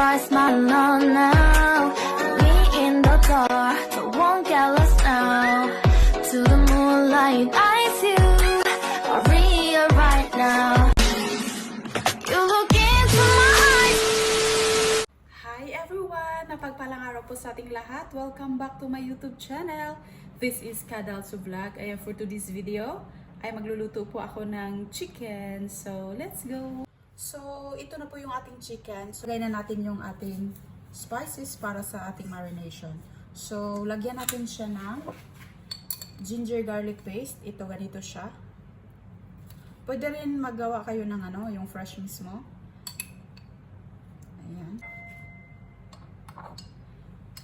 heart smiling on now. Me in the dark, but won't get lost now. To the moonlight, eyes you are real right now. You look into my eyes. Hi everyone! Napagpalang araw po sa ating lahat. Welcome back to my YouTube channel. This is Kadalso Vlog. Ayan, for today's video ay magluluto po ako ng chicken. So, let's go! So, ito na po yung ating chicken. So, lagyan na natin yung ating spices para sa ating marination. So, lagyan natin siya ng ginger garlic paste. Ito, ganito siya. Pwede rin magawa kayo ng yung fresh mismo. Ayan.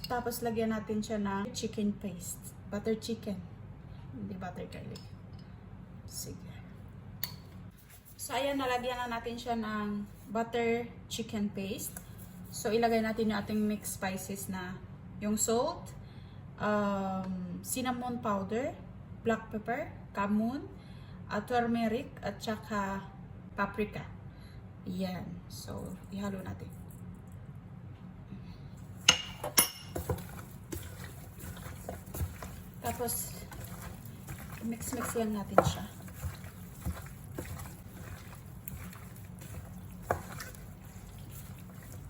Tapos, lagyan natin siya ng chicken paste. Butter chicken. Hindi butter garlic. Sige. So, ayan, nalagyan na natin siya ng butter chicken paste. So, ilagay natin yung ating mixed spices na yung salt, cinnamon powder, black pepper, kamon, turmeric, at saka paprika. Ayan. So, ihalo natin. Tapos, mix-mix lang natin siya.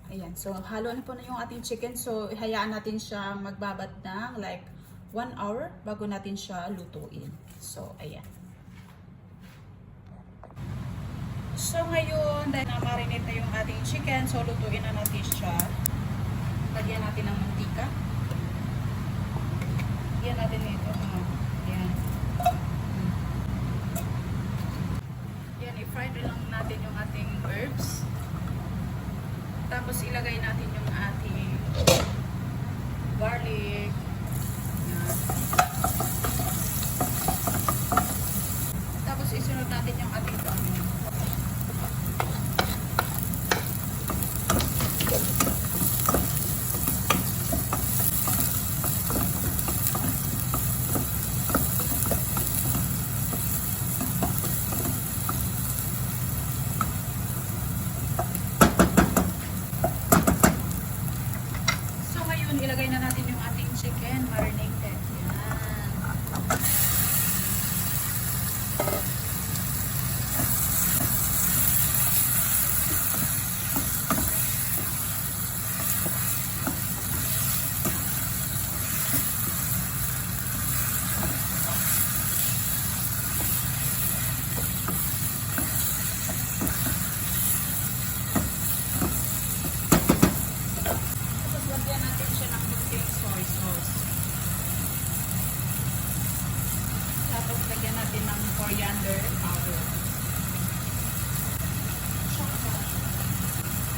Ayan. So, halo na po na yung ating chicken. So, hayaan natin siya magbabad ng like 1 hour bago natin siya lutuin. So, ayan. So, ngayon, dahil na-marinate na yung ating chicken, so, lutuin na natin siya. Lagyan natin ng mantika. Lagyan natin ito. Ayan. Ayan, i-fry lang natin yung ating herbs. Tapos ilagay natin yung ating garlic. Ayan. Tapos isunod natin yung ating onion. Ilagay na natin yung ating chicken marinated. Yan. Tapos lagyan natin ng coriander powder.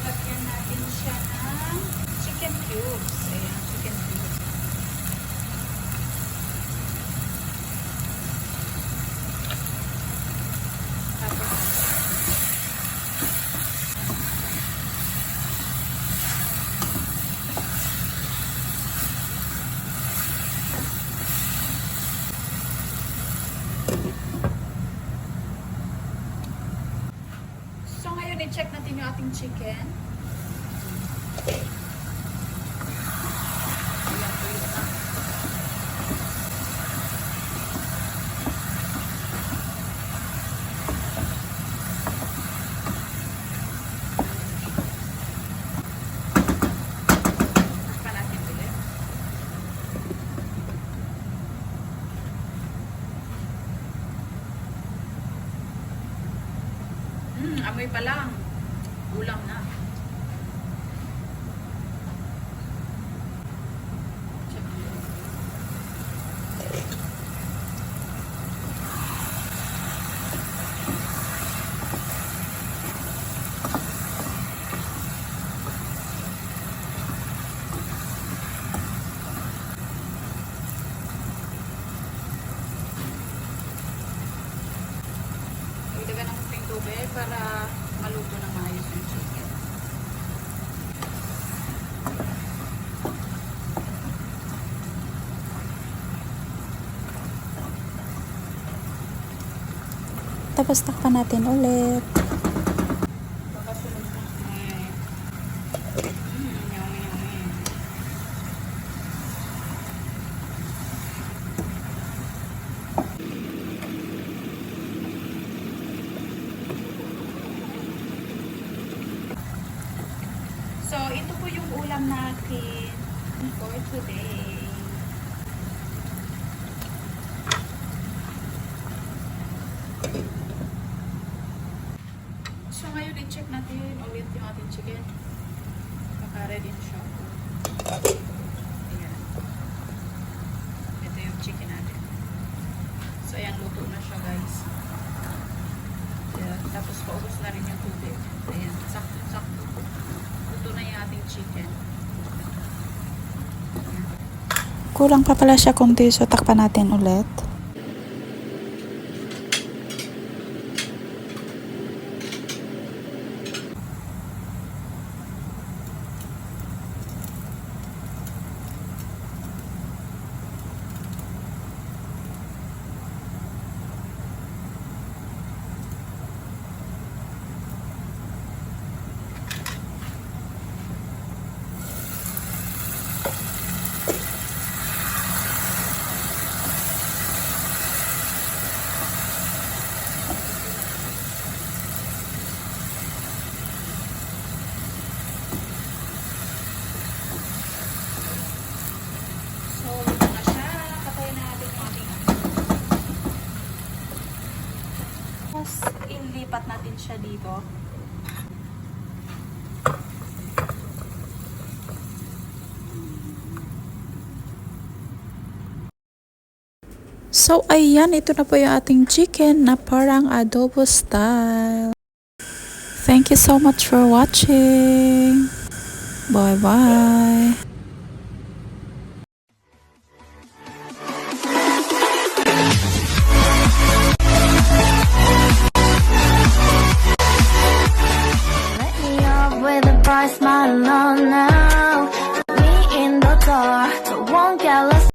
Lagyan natin siya ng chicken cubes. Ayan, chicken cubes. Tapos i-check natin yung ating chicken. Ayan, tuyo na. Takpan natin ulit. Amoy pa lang. Ulam na. Ilagay ng konting tubig para maluto ng maayos yung chicken. Tapos takpan natin ulit. Baka sunod na. So, ito po yung ulam natin for today. So, ngayon i-check natin ulit yung ating chicken. Naka-ready na siya. Ayan. Ito yung chicken natin. So, ayan, luto na siya, guys. Ayan. Tapos, paubos na rin yung tubig. Ayan, sakto-sakto. Luto na yung ating chicken. Kulang pa pala siya konti, so takpan natin ulit. So, luto na siya. Patayin na natin yung ating Tapos, ilipat natin siya dito. So, ayan, ito na po yung ating chicken na parang adobo style. Thank you so much for watching. Bye-bye.